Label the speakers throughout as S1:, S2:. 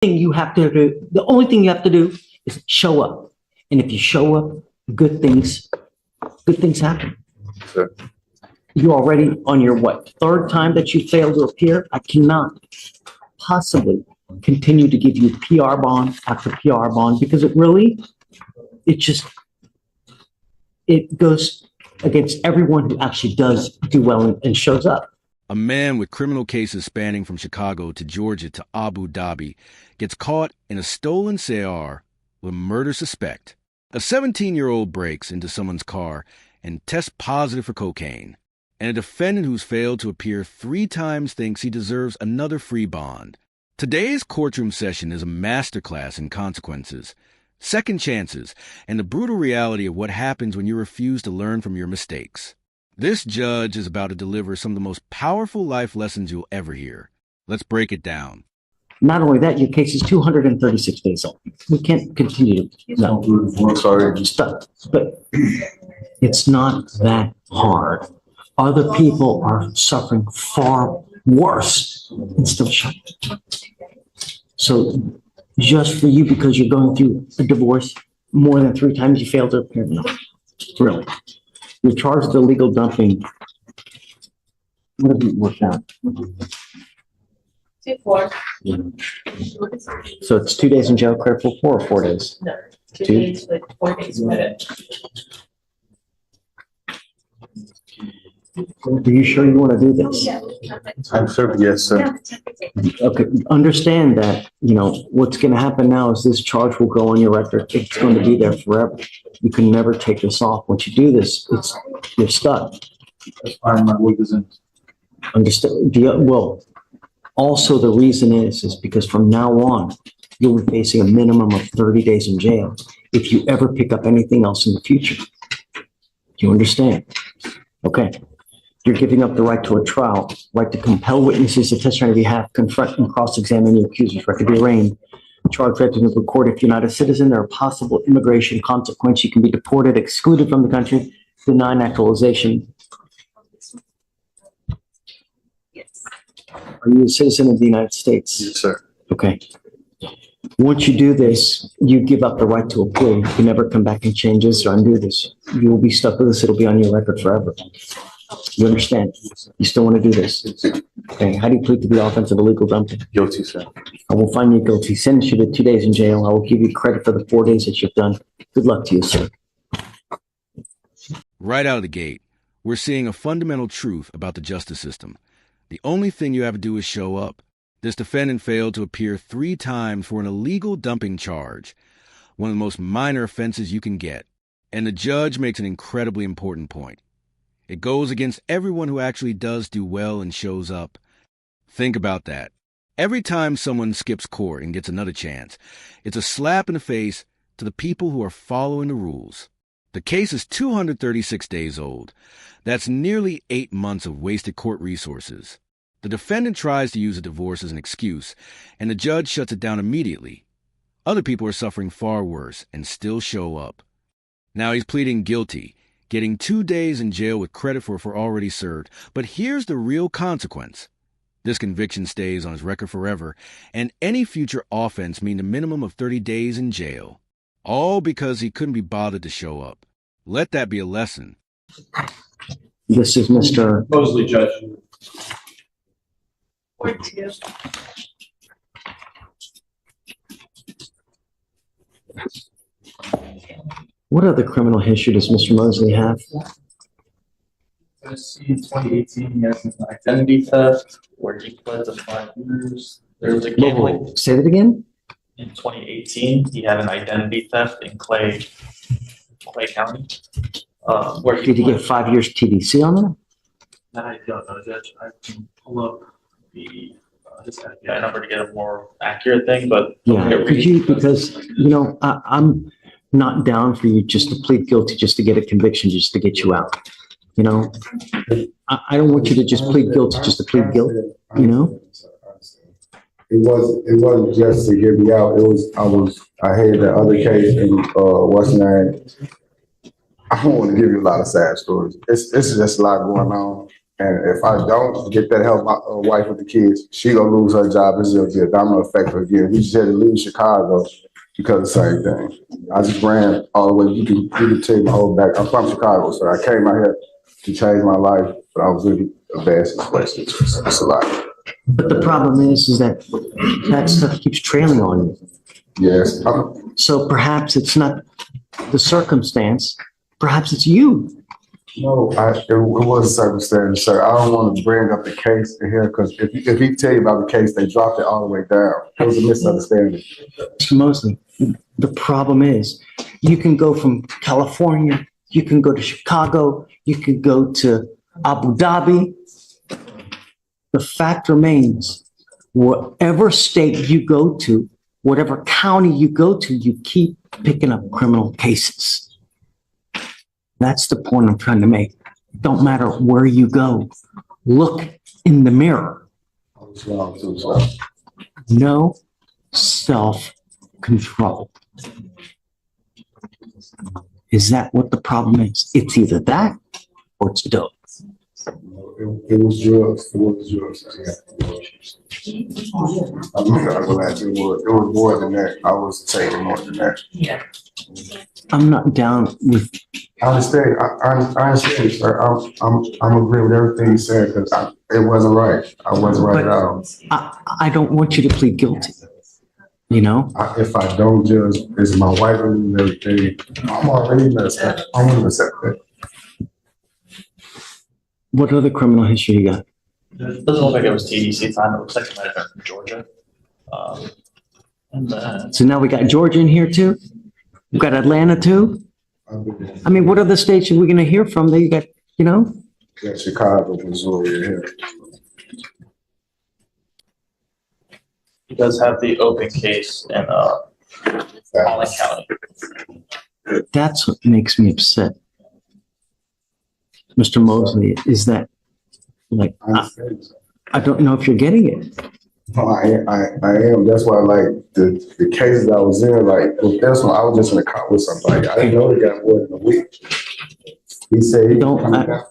S1: thing you have to do, the only thing you have to do is show up. And if you show up, good things happen.
S2: Sure.
S1: You're already on your third time that you failed to appear. I cannot possibly continue to give you PR bond after PR bond because it goes against everyone who actually does do well and shows up.
S3: A man with criminal cases spanning from Chicago to Georgia to Abu Dhabi gets caught in a stolen CR with a murder suspect. A 17-year-old breaks into someone's car and tests positive for cocaine. And a defendant who's failed to appear 3 times thinks he deserves another free bond. Today's courtroom session is a masterclass in consequences, second chances, and the brutal reality of what happens when you refuse to learn from your mistakes. This judge is about to deliver some of the most powerful life lessons you'll ever hear. Let's break it down.
S1: Not only that, your case is 236 days old. We can't continue to. No,
S2: Sorry.
S1: stop. But it's not that hard. Other people are suffering far worse and still shut. So just for you, because you're going through a divorce more than 3 times, you failed to appear? No, really. You're charged with illegal dumping. What have you worked out?
S4: 2-4.
S1: Yeah. So it's 2 days in jail, credit for 4 or 4 days?
S4: No, 2 days with 4 days credit.
S1: Are you sure you want to do this?
S4: Yeah.
S2: I'm sure, yes, sir.
S1: Okay, understand that, what's going to happen now is this charge will go on your record. It's going to be there forever. You can never take this off. Once you do this, you're stuck.
S2: That's fine, my week isn't.
S1: Understand? Well, also the reason is because from now on, you'll be facing a minimum of 30 days in jail if you ever pick up anything else in the future. Do you understand? Okay. You're giving up the right to a trial, right to compel witnesses to testify on your behalf, confront and cross-examine your accusers, right to be arraigned, charged right to the court. If you're not a citizen, there are possible immigration consequences. You can be deported, excluded from the country, denied naturalization.
S4: Yes.
S1: Are you a citizen of the United States?
S2: Yes, sir.
S1: Okay. Once you do this, you give up the right to appeal. You can never come back and change this or undo this. You will be stuck with this. It'll be on your record forever. You understand? You still want to do this? Okay. How do you plead to the offense of illegal dumping?
S2: Guilty, sir.
S1: I will find you guilty, sentence you to 2 days in jail. I will give you credit for the 4 days that you've done. Good luck to you, sir.
S3: Right out of the gate, we're seeing a fundamental truth about the justice system. The only thing you have to do is show up. This defendant failed to appear 3 times for an illegal dumping charge, one of the most minor offenses you can get. And the judge makes an incredibly important point. It goes against everyone who actually does do well and shows up. Think about that. Every time someone skips court and gets another chance, it's a slap in the face to the people who are following the rules. The case is 236 days old. That's nearly 8 months of wasted court resources. The defendant tries to use a divorce as an excuse, and the judge shuts it down immediately. Other people are suffering far worse and still show up. Now he's pleading guilty, getting 2 days in jail with credit for already served. But here's the real consequence. This conviction stays on his record forever, and any future offense means a minimum of 30 days in jail. All because he couldn't be bothered to show up. Let that be a lesson.
S1: This is Mr.
S2: Mosley, Judge.
S4: 4-2.
S1: What other criminal history does Mr. Mosley have?
S5: I see in 2018 he has an identity theft where he pled to 5 years. There was a gambling.
S1: Say that again?
S5: In 2018, he had an identity theft in Clay County. Where
S1: Did he get 5 years TDC on that?
S5: I don't know, Judge. I can pull up the his FBI number to get a more accurate thing, but
S1: Yeah, could you, because, I'm not down for you just to plead guilty, just to get a conviction, just to get you out. I don't want you to just plead guilty just to plead guilty,
S6: It wasn't just to get me out. I had the other case in Washington. I don't want to give you a lot of sad stories. It's just a lot going on. And if I don't get that help, my wife with the kids, she gonna lose her job. This is a domino effect again. We just had to leave Chicago because of the same thing. I just ran all the way. You can take my whole back. I'm from Chicago, so I came out here to change my life, but I was really a bad situation. It's a lot.
S1: But the problem is that that stuff keeps trailing on you.
S6: Yes.
S1: So perhaps it's not the circumstance, perhaps it's you.
S6: No, it was a circumstance, sir. I don't want to bring up the case here because if he tell you about the case, they dropped it all the way down. It was a misunderstanding.
S1: Mr. Mosley, the problem is you can go from California, you can go to Chicago, you can go to Abu Dhabi. The fact remains, whatever state you go to, whatever county you go to, you keep picking up criminal cases. That's the point I'm trying to make. Don't matter where you go. Look in the mirror.
S6: I was wrong too, sir.
S1: No self-control. Is that what the problem is? It's either that or it's dope.
S6: It was drugs. It was drugs. I'm not gonna lie to you. It was more than that. I was taking more than that.
S4: Yeah.
S1: I'm not down with,
S6: I understand. I understand, sir. I'm agreeing with everything you said because it wasn't right. I wasn't right at all.
S1: I don't want you to plead guilty. You know,
S6: If I don't judge, this is my wife and everything. I'm already messed up. I'm gonna accept that.
S1: what other criminal history you got?
S5: It doesn't look like it was TDC time. It looks like it might have been from Georgia. And then
S1: So now we got Georgia in here too? We've got Atlanta too? I mean, what other states are we gonna hear from that you got, you know?
S6: Yeah, Chicago, Missouri, here.
S5: he does have the open case in Allen County.
S1: That's what makes me upset. Mr. Mosley, is that, like,
S6: I understand.
S1: I don't know if you're getting it.
S6: No, I am. That's why, like, the cases I was in, like, with this one, I was just in a car with somebody. I didn't know he got more than a week. He said he
S1: Don't-
S6: coming down.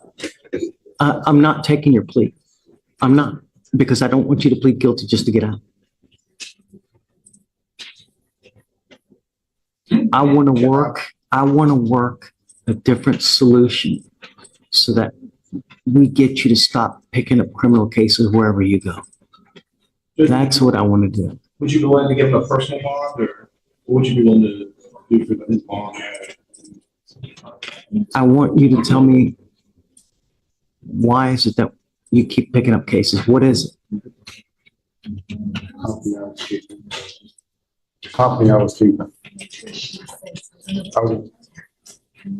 S1: I'm not taking your plea. I'm not, because I don't want you to plead guilty just to get out. I want to work a different solution so that we get you to stop picking up criminal cases wherever you go. That's what I want to do.
S2: Would you be willing to give him a personal bond, or what would you be willing to do for his bond?
S1: I want you to tell me, why is it that you keep picking up cases? What is it?
S6: Company I was keeping.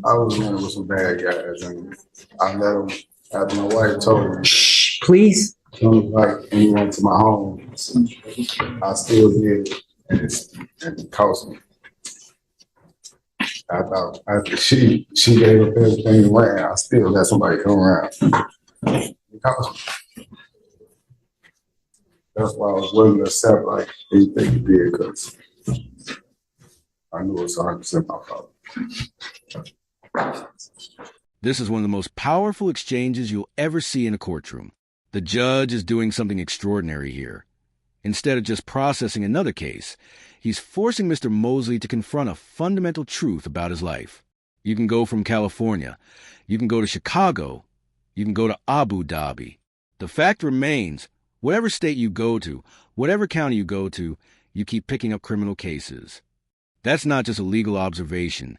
S6: I was in with some bad guys, and I let them, after my wife told me,
S1: Shh, please.
S6: don't invite anyone to my home. I still did, and it cost me. I thought after she gave up everything and ran, I still let somebody come around. It cost me. That's why I was willing to accept like anything you did, because I knew it was 100% my fault.
S3: This is one of the most powerful exchanges you'll ever see in a courtroom. The judge is doing something extraordinary here. Instead of just processing another case, he's forcing Mr. Mosley to confront a fundamental truth about his life. You can go from California, you can go to Chicago, you can go to Abu Dhabi. The fact remains, whatever state you go to, whatever county you go to, you keep picking up criminal cases. That's not just a legal observation,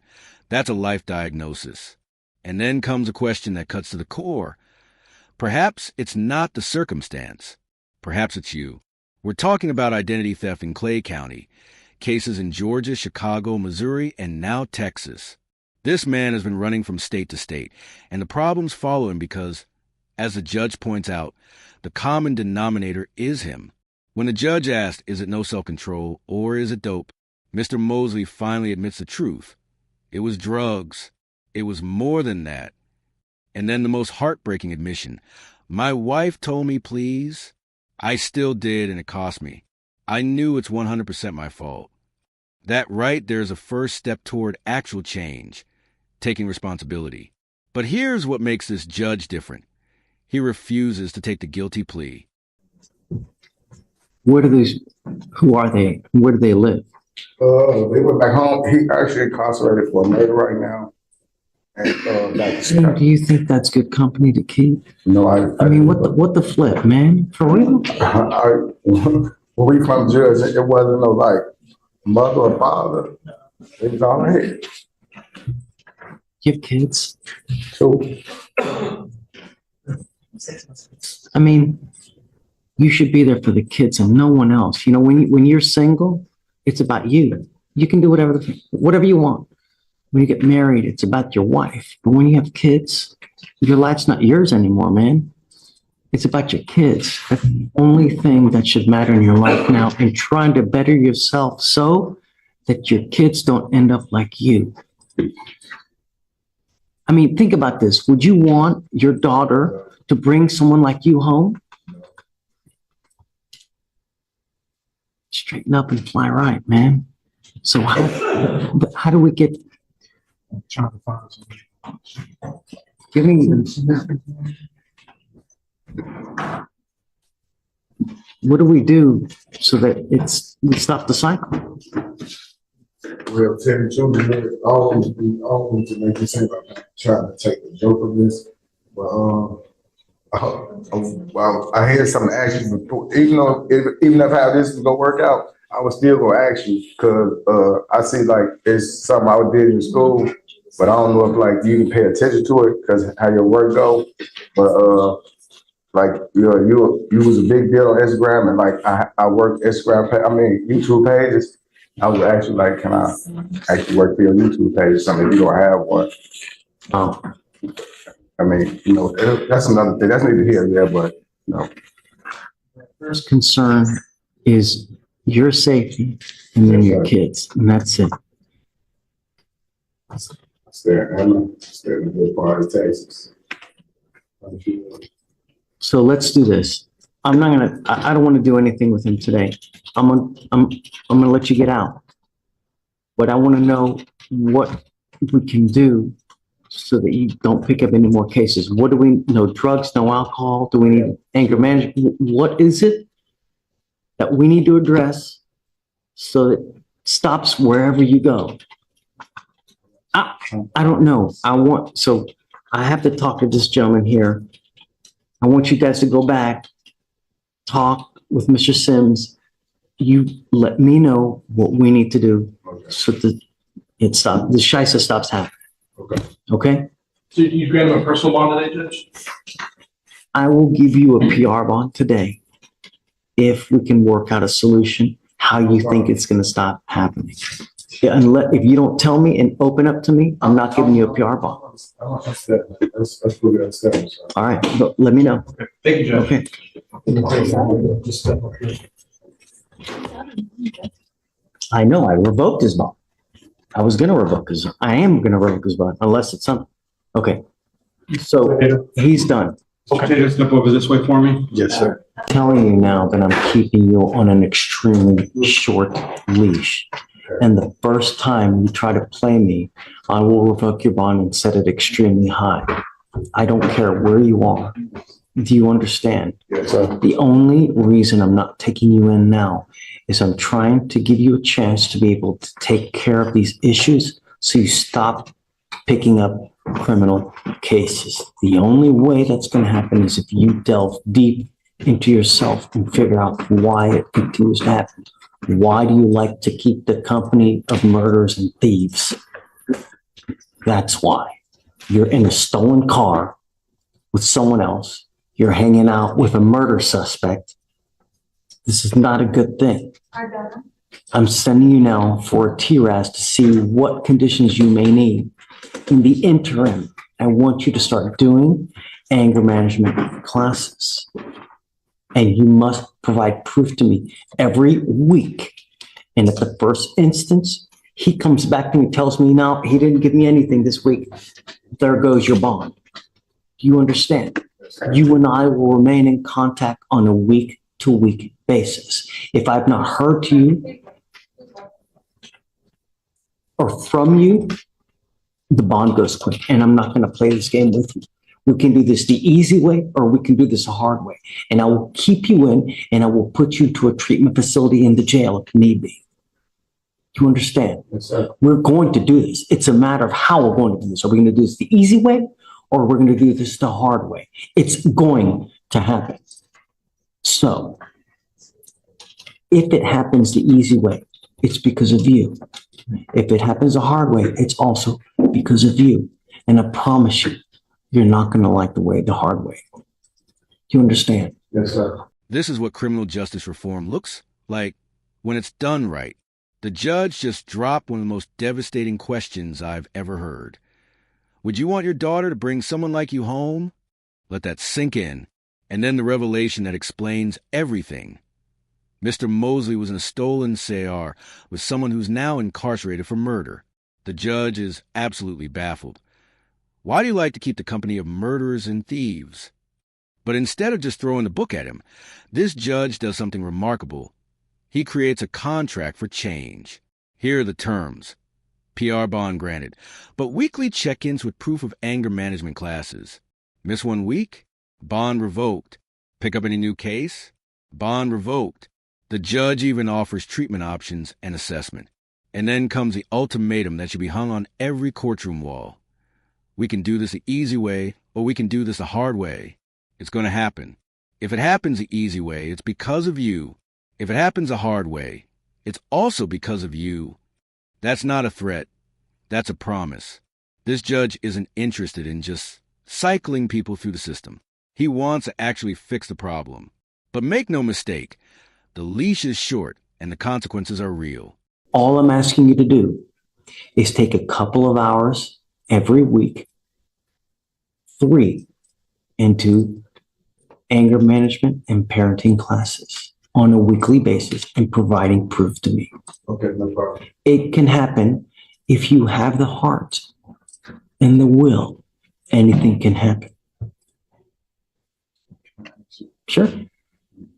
S3: that's a life diagnosis. And then comes a question that cuts to the core. Perhaps it's not the circumstance. Perhaps it's you. We're talking about identity theft in Clay County, cases in Georgia, Chicago, Missouri, and now Texas. This man has been running from state to state, and the problems follow him because, as the judge points out, the common denominator is him. When the judge asked, is it no self-control or is it dope, Mr. Mosley finally admits the truth. It was drugs. It was more than that. And then the most heartbreaking admission. My wife told me, please. I still did, and it cost me. I knew it's 100% my fault. That right there is a first step toward actual change, taking responsibility. But here's what makes this judge different. He refuses to take the guilty plea.
S1: Who are they? Where do they live?
S6: They went back home. He actually incarcerated for murder right now. And,
S1: Do you think that's good company to keep?
S6: no,
S1: I mean, what the flip, man? For real?
S6: When we from judge, it wasn't no like mother or father. It was all right.
S1: You have kids?
S6: So,
S1: I mean, you should be there for the kids and no one else. You know, when you're single, it's about you. You can do whatever you want. When you get married, it's about your wife. But when you have kids, your life's not yours anymore, man. It's about your kids. That's the only thing that should matter in your life now, and trying to better yourself so that your kids don't end up like you. I mean, think about this. Would you want your daughter to bring someone like you home? Straighten up and fly right, man. So how do we get...
S2: I'm trying to find something.
S1: Give me... What do we do so that we stop the cycle?
S6: we'll tell you truth, always to make you say about trying to take the joke of this. But well, I had something to ask you before, even if how this is gonna work out, I was still gonna ask you because I see like it's something I did in school, but I don't know if like you can pay attention to it because how your work go. But like you was a big deal on Instagram, and like I worked Instagram, YouTube pages. I was actually like, can I actually work for your YouTube page or something if you don't have one? I mean, that's another thing. That's neither here nor there, but
S1: First concern is your safety and then your kids, and that's it.
S6: Stay in a good part of Texas.
S1: So let's do this. I don't want to do anything with him today. I'm gonna let you get out. But I want to know what we can do so that you don't pick up any more cases. What do we, no drugs, no alcohol? Do we need anger management? What is it that we need to address so that it stops wherever you go? I don't know. So I have to talk to this gentleman here. I want you guys to go back, talk with Mr. Sims. You let me know what we need to do so that the shisa stops happening. Okay?
S2: So you grant him a personal bond today, Judge?
S1: I will give you a PR bond today if we can work out a solution, how you think it's going to stop happening. Yeah, if you don't tell me and open up to me, I'm not giving you a PR bond.
S6: That's what we understand.
S1: All right, but let me know.
S2: Okay. Thank you, Judge.
S1: Okay.
S2: Just step up here.
S1: I know, I revoked his bond. I am going to revoke his bond unless it's something. Okay. So he's done.
S2: Okay, step over this way for me.
S6: Yes, sir.
S1: I'm telling you now that I'm keeping you on an extremely short leash. And the first time you try to play me, I will revoke your bond and set it extremely high. I don't care where you are. Do you understand?
S6: Yes, sir.
S1: The only reason I'm not taking you in now is I'm trying to give you a chance to be able to take care of these issues so you stop picking up criminal cases. The only way that's going to happen is if you delve deep into yourself and figure out why it continues to happen. Why do you like to keep the company of murderers and thieves? That's why. You're in a stolen car with someone else. You're hanging out with a murder suspect. This is not a good thing. I'm sending you now for a TRAS to see what conditions you may need. In the interim, I want you to start doing anger management classes. And you must provide proof to me every week. And at the first instance, he comes back to me and tells me, no, he didn't give me anything this week. There goes your bond. Do you understand? You and I will remain in contact on a week-to-week basis. If I've not heard to you or from you, the bond goes quick. And I'm not going to play this game with you. We can do this the easy way, or we can do this the hard way. And I will keep you in, and I will put you to a treatment facility in the jail if need be. Do you understand?
S6: Yes, sir.
S1: We're going to do this. It's a matter of how we're going to do this. Are we going to do this the easy way, or we're going to do this the hard way? It's going to happen. So if it happens the easy way, it's because of you. If it happens the hard way, it's also because of you. And I promise you, you're not going to like the hard way. Do you understand?
S6: Yes, sir.
S3: This is what criminal justice reform looks like when it's done right. The judge just dropped one of the most devastating questions I've ever heard. Would you want your daughter to bring someone like you home? Let that sink in. And then the revelation that explains everything. Mr. Mosley was in a stolen CR with someone who's now incarcerated for murder. The judge is absolutely baffled. Why do you like to keep the company of murderers and thieves? But instead of just throwing the book at him, this judge does something remarkable. He creates a contract for change. Here are the terms. PR bond granted, but weekly check-ins with proof of anger management classes. Miss 1 week? Bond revoked. Pick up any new case? Bond revoked. The judge even offers treatment options and assessment. And then comes the ultimatum that should be hung on every courtroom wall. We can do this the easy way, or we can do this the hard way. It's going to happen. If it happens the easy way, it's because of you. If it happens the hard way, it's also because of you. That's not a threat. That's a promise. This judge isn't interested in just cycling people through the system. He wants to actually fix the problem. But make no mistake, the leash is short and the consequences are real.
S1: All I'm asking you to do is take a couple of hours every week, 3 into anger management and parenting classes on a weekly basis and providing proof to me.
S6: Okay, no problem.
S1: It can happen if you have the heart and the will. Anything can happen. Sure.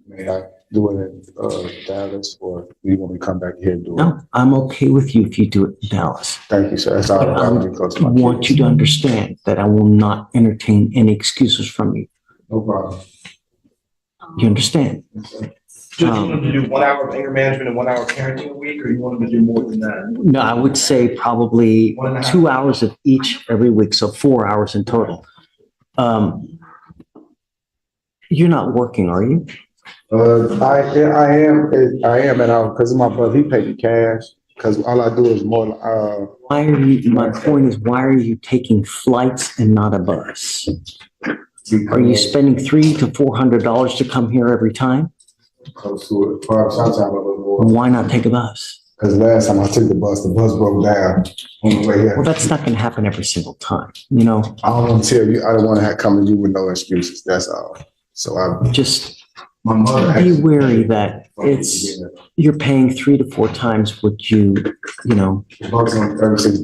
S6: May I do it in Dallas, or do you want me to come back here and do it?
S1: No, I'm okay with you if you do it in Dallas.
S6: Thank you, sir. That's all.
S1: But I
S6: I'm gonna go to my
S1: want you
S6: kids.
S1: to understand that I will not entertain any excuses from you.
S6: No problem.
S1: You understand?
S6: Yes, sir.
S2: Just wanted to do 1 hour of anger management and 1 hour of parenting a week, or you wanted to do more than that?
S1: No, I would say probably
S2: 1.5.
S1: 2 hours of each every week, so 4 hours in total. You're not working, are you?
S6: I am, and because of my brother, he paid me cash, because all I do is more,
S1: Why are you, my point is, why are you taking flights and not a bus? Are you spending $300 to $400 to come here every time?
S6: close to it, probably sometime a little more.
S1: Why not take a bus?
S6: Because last time I took the bus broke down on the way here.
S1: Well, that's not going to happen every single time, you know?
S6: I don't want to tell you, I don't want to come to you with no excuses, that's all. So
S1: Just
S6: my mother.
S1: be wary that you're paying 3 to 4 times what you know.
S6: The bus on $36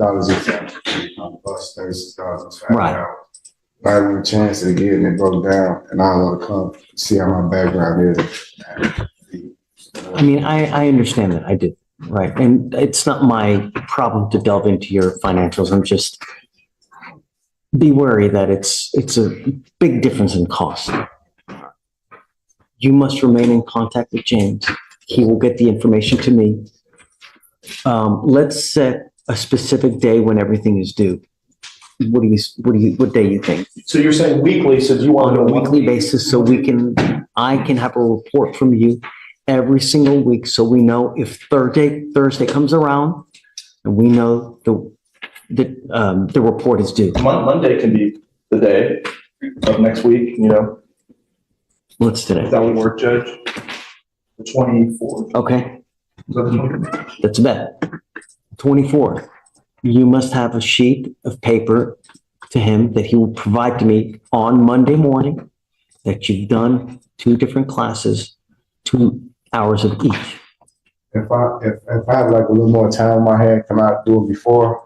S6: a bus, $36.
S1: Right.
S6: I had a chance to get it and it broke down, and I don't want to come see how my background is.
S1: I mean, I understand that, I do, right? And it's not my problem to delve into your financials. I'm just, be wary that it's a big difference in cost. You must remain in contact with James. He will get the information to me. Let's set a specific day when everything is due. What day you think?
S2: So you're saying weekly, so do you want
S1: On
S2: to
S1: a weekly basis, so I can have a report from you every single week, so we know if Thursday comes around, and we know the report is due.
S2: Monday can be the day of next week, you know?
S1: What's today?
S2: That would work, Judge? The 24th.
S1: Okay,
S2: Is that the 24th?
S1: that's a bet. 24th. You must have a sheet of paper to him that he will provide to me on Monday morning that you've done 2 different classes, 2 hours of each.
S6: If I have like a little more time in my head, can I do it before?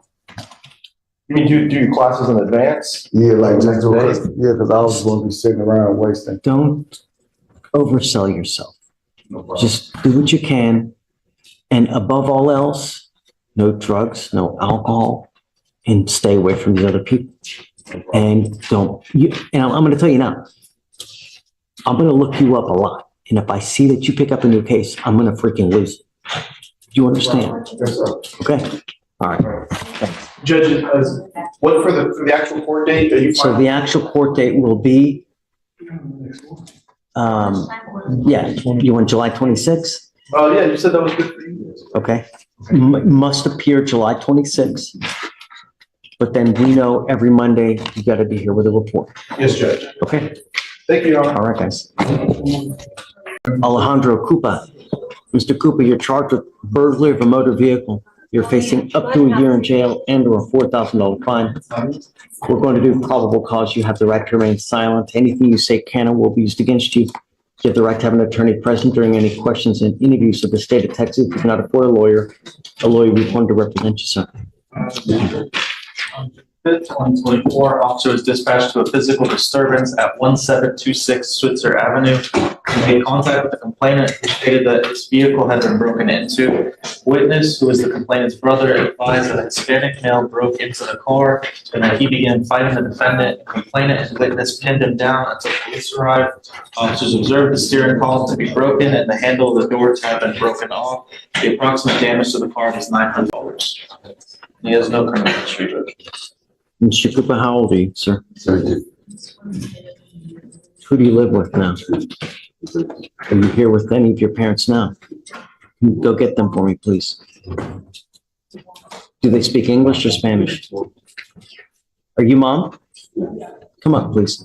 S2: You mean do your classes in advance?
S6: Yeah, like just do
S2: Next
S6: it, because I was going to be sitting around wasting.
S1: Don't oversell yourself.
S6: No problem.
S1: Just do what you can. And above all else, no drugs, no alcohol, and stay away from the other people. And I'm gonna tell you now, I'm gonna look you up a lot. And if I see that you pick up a new case, I'm gonna freaking lose it. Do you understand?
S6: Yes, sir.
S1: Okay, all right.
S2: Judge, what for the actual court date, are you?
S1: So the actual court date will be, yeah, you want July 26th?
S2: Oh, yeah, you said that was good for you.
S1: Okay. Must appear July 26th. But then we know every Monday you gotta be here with a report.
S2: Yes, Judge.
S1: Okay,
S2: Thank you, Your Honor.
S1: all right, guys. Alejandro Cupa. Mr. Cooper, you're charged with burglary of a motor vehicle. You're facing up to a year in jail and or a $4,000 fine. We're going to do probable cause. You have the right to remain silent. Anything you say can and will be used against you. You have the right to have an attorney present during any questions and interviews of the state of Texas. If you're not afford a lawyer will be appointed to represent you, sir.
S5: 5th, 2024, officer was dispatched to a physical disturbance at 1726 Switzer Avenue. He made contact with the complainant, who stated that his vehicle had been broken into. Witness, who is the complainant's brother, advised that a Hispanic male broke into the car and that he began fighting the defendant. Complainant and witness pinned him down until police arrived. Officers observed the steering column to be broken and the handle of the door to have been broken off. The approximate damage to the car was $900. He has no criminal history.
S1: Mr. Cooper, how old are you, sir?
S6: 30.
S1: Who do you live with now? Are you here with any of your parents now? Go get them for me, please. Do they speak English or Spanish? Are you mom? Come up, please.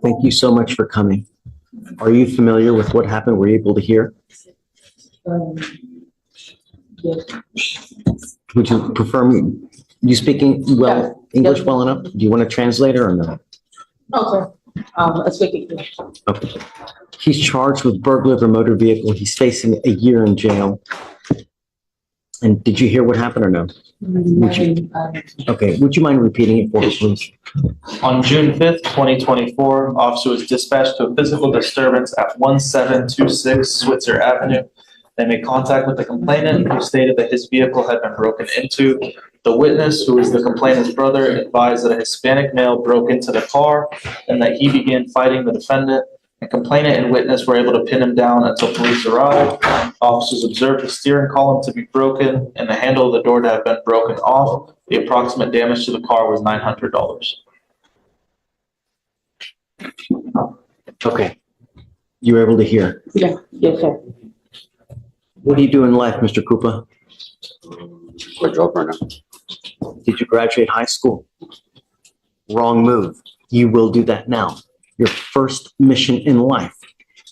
S1: Thank you so much for coming. Are you familiar with what happened? Were you able to hear? Would you prefer me, you speaking well, English well enough? Do you want a translator or no?
S7: Okay, let's make it clear.
S1: Okay. He's charged with burglary of a motor vehicle. He's facing a year in jail. And did you hear what happened or no? Okay, would you mind repeating it for us, please?
S5: On June 5th, 2024, officer was dispatched to a physical disturbance at 1726 Switzer Avenue. They made contact with the complainant, who stated that his vehicle had been broken into. The witness, who is the complainant's brother, advised that a Hispanic male broke into the car and that he began fighting the defendant. The complainant and witness were able to pin him down until police arrived. Officers observed the steering column to be broken and the handle of the door to have been broken off. The approximate damage to the car was $900.
S1: Okay. You were able to hear.
S7: Yeah, yes, sir.
S1: What do you do in life, Mr. Cooper?
S6: Good job right now.
S1: Did you graduate high school? Wrong move. You will do that now. Your first mission in life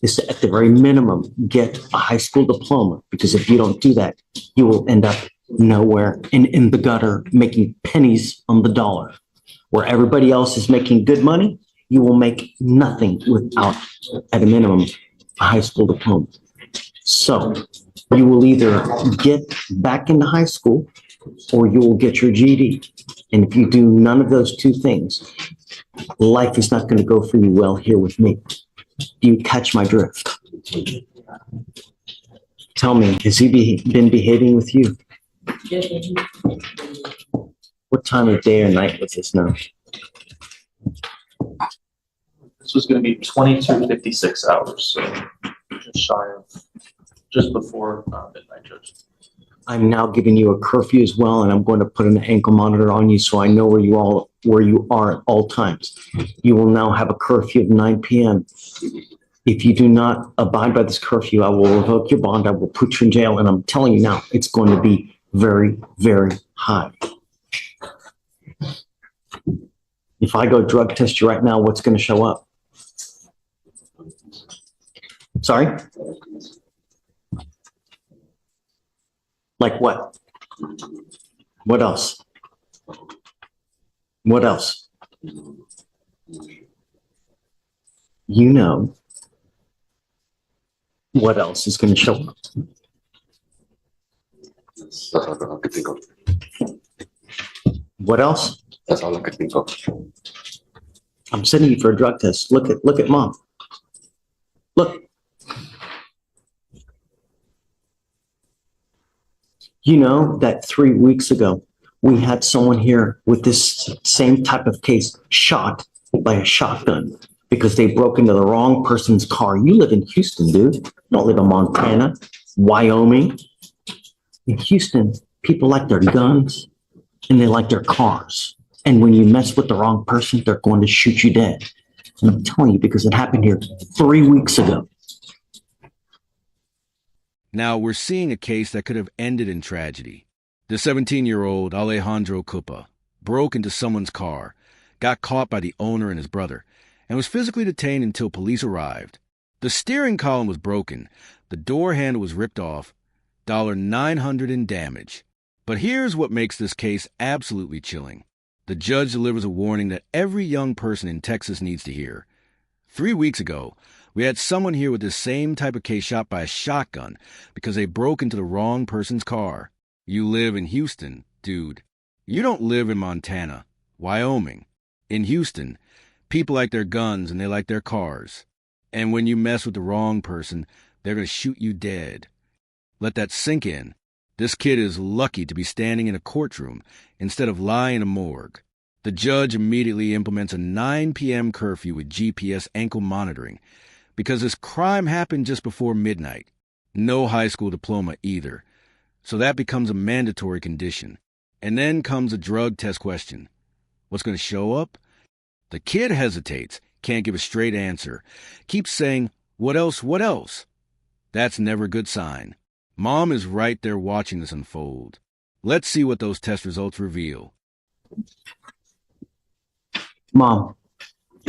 S1: is to, at the very minimum, get a high school diploma, because if you don't do that, you will end up nowhere in the gutter making pennies on the dollar. Where everybody else is making good money, you will make nothing without, at a minimum, a high school diploma. So you will either get back into high school or you will get your GED. And if you do none of those two things, life is not going to go for you well here with me. Do you catch my drift? Tell me, has he been behaving with you?
S7: Yes, sir.
S1: What time of day or night was this now?
S5: This was going to be 2256 hours, so just shy of, just before midnight, Judge.
S1: I'm now giving you a curfew as well, and I'm going to put an ankle monitor on you so I know where you are at all times. You will now have a curfew of 9 p.m. If you do not abide by this curfew, I will revoke your bond. I will put you in jail, and I'm telling you now, it's going to be very, very high. If I go drug test you right now, what's going to show up? Sorry? Like what? What else? What else? You know what else is going to show up.
S6: That's all I can think of.
S1: What else?
S6: That's all I can think of.
S1: I'm sending you for a drug test. Look at mom. Look. You know that 3 weeks ago, we had someone here with this same type of case shot by a shotgun because they broke into the wrong person's car. You live in Houston, dude. You don't live in Montana, Wyoming. In Houston, people like their guns and they like their cars. And when you mess with the wrong person, they're going to shoot you dead. And I'm telling you, because it happened here 3 weeks ago.
S3: Now we're seeing a case that could have ended in tragedy. The 17-year-old Alejandro Cupa broke into someone's car, got caught by the owner and his brother, and was physically detained until police arrived. The steering column was broken, the door handle was ripped off, $900 in damage. But here's what makes this case absolutely chilling. The judge delivers a warning that every young person in Texas needs to hear. 3 weeks ago, we had someone here with this same type of case shot by a shotgun because they broke into the wrong person's car. You live in Houston, dude. You don't live in Montana, Wyoming. In Houston, people like their guns and they like their cars. And when you mess with the wrong person, they're going to shoot you dead. Let that sink in. This kid is lucky to be standing in a courtroom instead of lying in a morgue. The judge immediately implements a 9 p.m. curfew with GPS ankle monitoring because this crime happened just before midnight. No high school diploma either. So that becomes a mandatory condition. And then comes a drug test question. What's going to show up? The kid hesitates, can't give a straight answer, keeps saying, "What else? What else?" That's never a good sign. Mom is right there watching this unfold. Let's see what those test results reveal.
S1: Mom,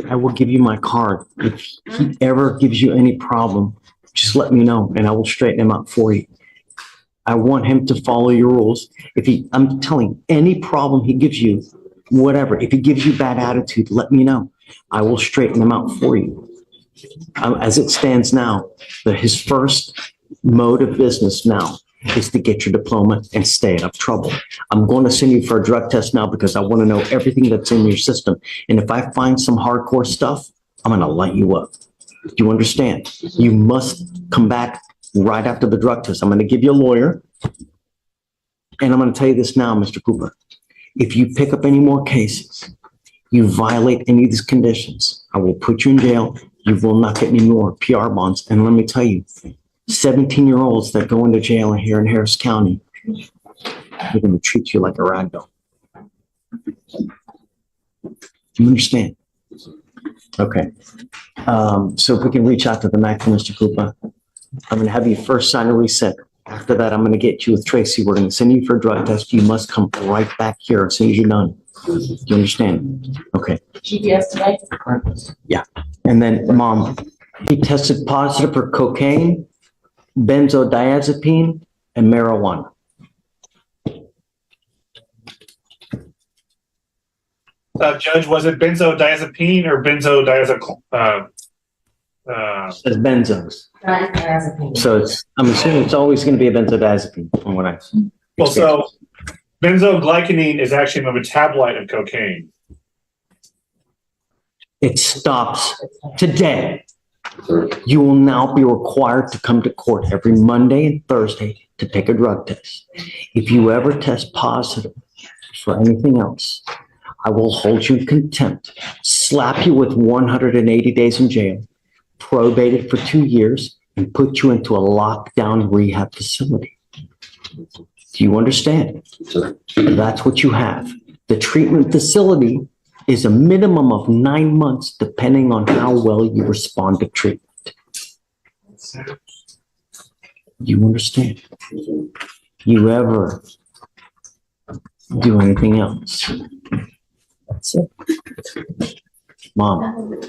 S1: I will give you my card. If he ever gives you any problem, just let me know and I will straighten him out for you. I want him to follow your rules. I'm telling you, any problem he gives you, whatever, if he gives you bad attitude, let me know. I will straighten him out for you. As it stands now, his first mode of business now is to get your diploma and stay out of trouble. I'm going to send you for a drug test now because I want to know everything that's in your system. And if I find some hardcore stuff, I'm going to light you up. Do you understand? You must come back right after the drug test. I'm going to give you a lawyer. And I'm going to tell you this now, Mr. Cooper. If you pick up any more cases, you violate any of these conditions, I will put you in jail. You will not get any more PR bonds. And let me tell you, 17-year-olds that go into jail here in Harris County, they're going to treat you like a rag doll. Do you understand? Okay. So if we can reach out to the MAC, Mr. Cooper, I'm going to have you first sign a reset. After that, I'm going to get you with Tracy. We're going to send you for a drug test. You must come right back here as soon as you're done. Do you understand? Okay.
S7: GPS today?
S1: Yeah. And then, Mom, he tested positive for cocaine, benzodiazepine, and marijuana.
S2: Judge, was it benzodiazepine or benzodiazepine?
S1: It's benzos. So I'm assuming it's always going to be a benzodiazepine from what I see.
S2: Well, so benzoglycanine is actually a metabolite of cocaine.
S1: It stops today. You will now be required to come to court every Monday and Thursday to take a drug test. If you ever test positive for anything else, I will hold you in contempt, slap you with 180 days in jail, probated for 2 years, and put you into a lockdown rehab facility. Do you understand? That's what you have. The treatment facility is a minimum of 9 months, depending on how well you respond to treatment. You understand? You ever do anything else? That's it. Mom,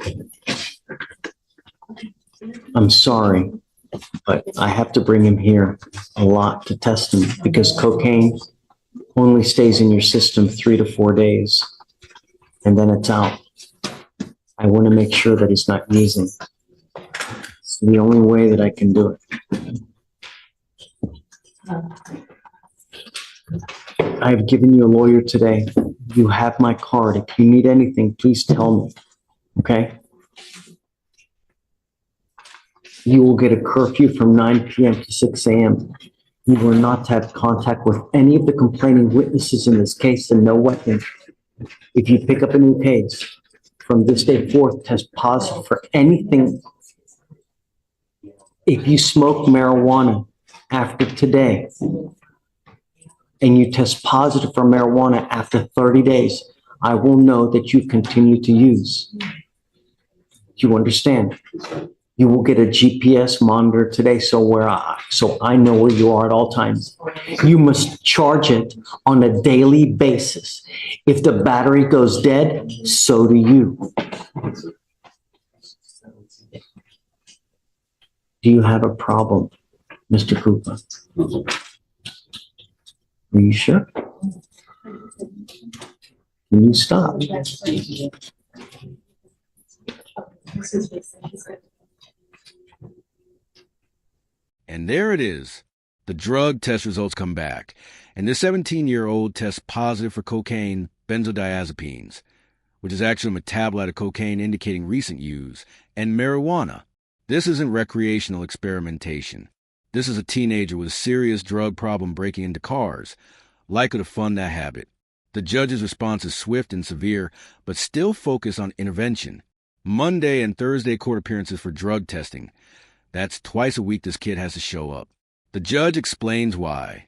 S1: I'm sorry, but I have to bring him here a lot to test him because cocaine only stays in your system 3 to 4 days and then it's out. I want to make sure that he's not using. It's the only way that I can do it. I've given you a lawyer today. You have my card. If you need anything, please tell me. Okay? You will get a curfew from 9 p.m. to 6 a.m. You were not to have contact with any of the complaining witnesses in this case and no weapon. If you pick up a new case from this day forth, test positive for anything. If you smoke marijuana after today and you test positive for marijuana after 30 days, I will know that you continue to use. Do you understand? You will get a GPS monitor today so I know where you are at all times. You must charge it on a daily basis. If the battery goes dead, so do you. Do you have a problem, Mr. Cooper? Are you sure? Can you stop?
S3: And there it is. The drug test results come back, and the 17-year-old tests positive for cocaine benzodiazepines, which is actually a metabolite of cocaine indicating recent use, and marijuana. This isn't recreational experimentation. This is a teenager with a serious drug problem breaking into cars, likely to fund that habit. The judge's response is swift and severe, but still focused on intervention. Monday and Thursday court appearances for drug testing. That's twice a week this kid has to show up. The judge explains why.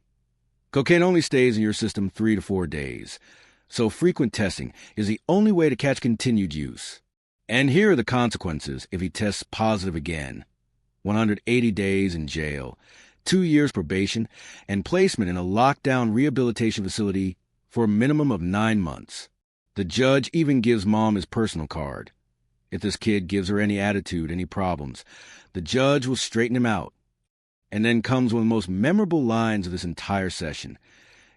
S3: Cocaine only stays in your system 3 to 4 days, so frequent testing is the only way to catch continued use. And here are the consequences if he tests positive again. 180 days in jail, 2 years probation, and placement in a lockdown rehabilitation facility for a minimum of 9 months. The judge even gives mom his personal card. If this kid gives her any attitude, any problems, the judge will straighten him out. And then comes one of the most memorable lines of this entire session.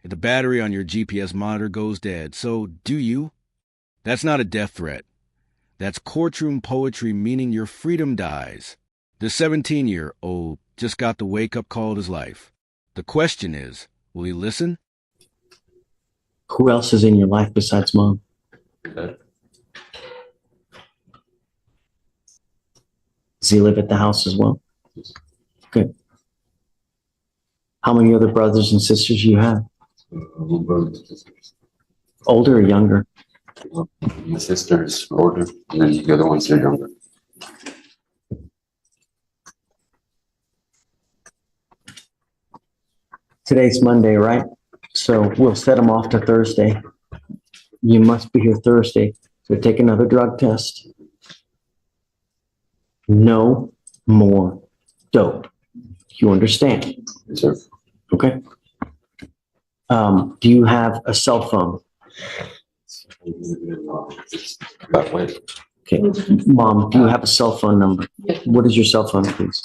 S3: If the battery on your GPS monitor goes dead, so do you? That's not a death threat. That's courtroom poetry, meaning your freedom dies. The 17-year-old just got the wake-up call of his life. The question is, will he listen?
S1: Who else is in your life besides mom?
S8: Okay.
S1: Does he live at the house as well? Good. How many other brothers and sisters you have? Older or younger?
S8: My sister is older, and then the other ones are younger.
S1: Today's Monday, right? So we'll set him off to Thursday. You must be here Thursday to take another drug test. No more dope. You understand?
S8: Yes, sir.
S1: Okay. Do you have a cell phone?
S8: That way.
S1: Okay. Mom, do you have a cell phone number? What is your cell phone, please?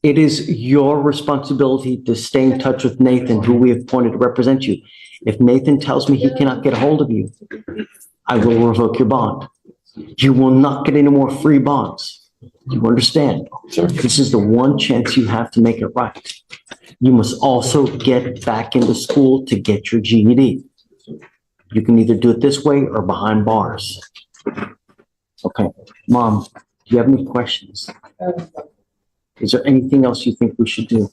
S1: It is your responsibility to stay in touch with Nathan, who we have appointed to represent you. If Nathan tells me he cannot get a hold of you, I will revoke your bond. You will not get any more free bonds. You understand?
S8: Sure.
S1: This is the one chance you have to make it right. You must also get back into school to get your GED. You can either do it this way or behind bars. Okay. Mom, do you have any questions? Is there anything else you think we should do?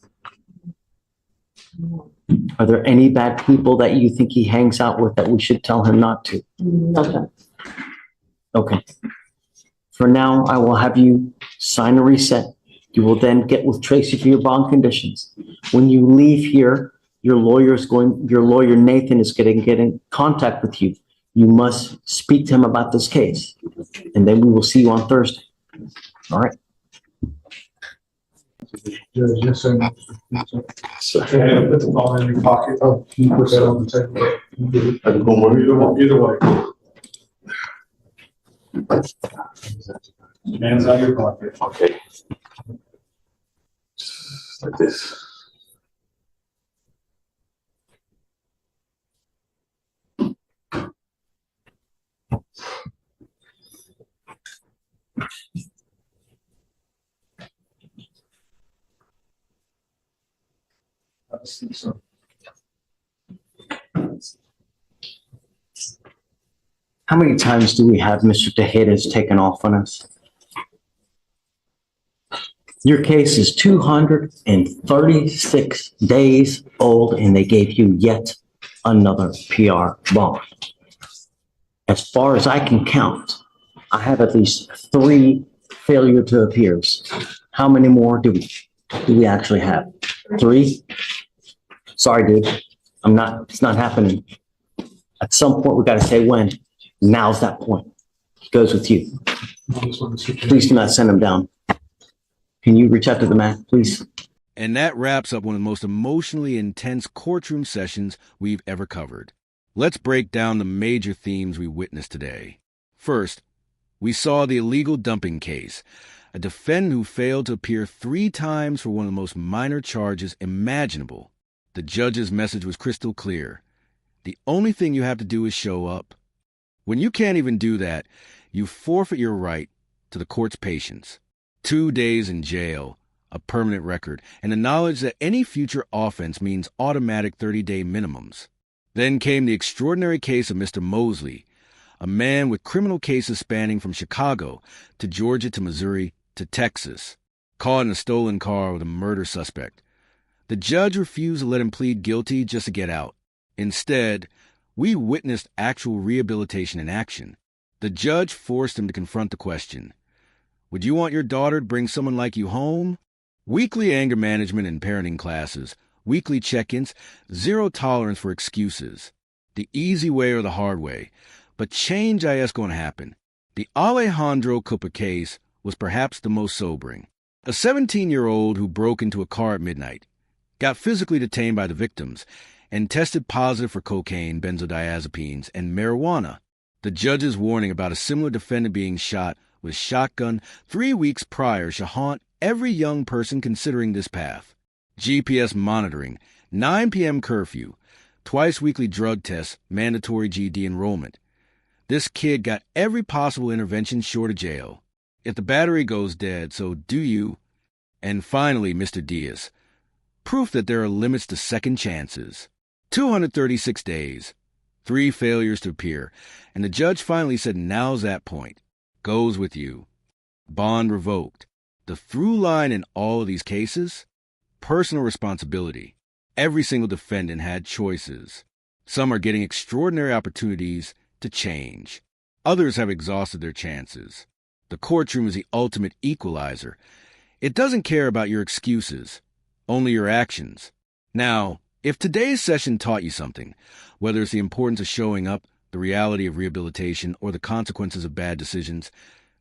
S1: Are there any bad people that you think he hangs out with that we should tell him not to? Okay. For now, I will have you sign a reset. You will then get with Tracy for your bond conditions. When you leave here, your lawyer Nathan is going to get in contact with you. You must speak to him about this case. And then we will see you on Thursday. All right.
S2: Yes, sir.
S8: So,
S2: Okay, put the phone in your pocket. Oh, can you put that on the table? Either way. Hands on your pocket.
S8: okay. Just like this.
S1: How many times do we have Mr. Tejeda's taken off on us? Your case is 236 days old and they gave you yet another PR bond. As far as I can count, I have at least 3 failure to appears. How many more do we actually have? 3? Sorry, dude. It's not happening. At some point, we got to say when. Now's that point. It goes with you. Please do not send him down. Can you reach out to the Mac, please?
S3: And that wraps up one of the most emotionally intense courtroom sessions we've ever covered. Let's break down the major themes we witnessed today. First, we saw the illegal dumping case, a defendant who failed to appear 3 times for one of the most minor charges imaginable. The judge's message was crystal clear. The only thing you have to do is show up. When you can't even do that, you forfeit your right to the court's patience. 2 days in jail, a permanent record, and the knowledge that any future offense means automatic 30-day minimums. Then came the extraordinary case of Mr. Mosley, a man with criminal cases spanning from Chicago to Georgia to Missouri to Texas, caught in a stolen car with a murder suspect. The judge refused to let him plead guilty just to get out. Instead, we witnessed actual rehabilitation in action. The judge forced him to confront the question, would you want your daughter to bring someone like you home? Weekly anger management and parenting classes, weekly check-ins, 0 tolerance for excuses. The easy way or the hard way. But change is going to happen. The Alejandro Cooper case was perhaps the most sobering. A 17-year-old who broke into a car at midnight, got physically detained by the victims, and tested positive for cocaine, benzodiazepines, and marijuana. The judge's warning about a similar defendant being shot with shotgun 3 weeks prior should haunt every young person considering this path. GPS monitoring, 9 p.m. curfew, twice weekly drug tests, mandatory GD enrollment. This kid got every possible intervention short of jail. If the battery goes dead, so do you. And finally, Mr. Diaz, proof that there are limits to second chances. 236 days, 3 failures to appear, and the judge finally said now's that point. Goes with you. Bond revoked. The through line in all of these cases? Personal responsibility. Every single defendant had choices. Some are getting extraordinary opportunities to change. Others have exhausted their chances. The courtroom is the ultimate equalizer. It doesn't care about your excuses, only your actions. Now, if today's session taught you something, whether it's the importance of showing up, the reality of rehabilitation, or the consequences of bad decisions,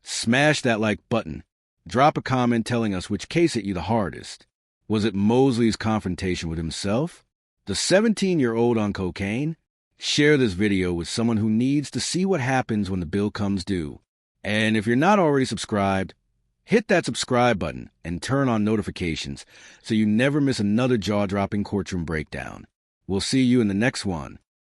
S3: smash that like button. Drop a comment telling us which case hit you the hardest. Was it Mosley's confrontation with himself? The 17-year-old on cocaine? Share this video with someone who needs to see what happens when the bill comes due. And if you're not already subscribed, hit that subscribe button and turn on notifications so you never miss another jaw-dropping courtroom breakdown. We'll see you in the next one.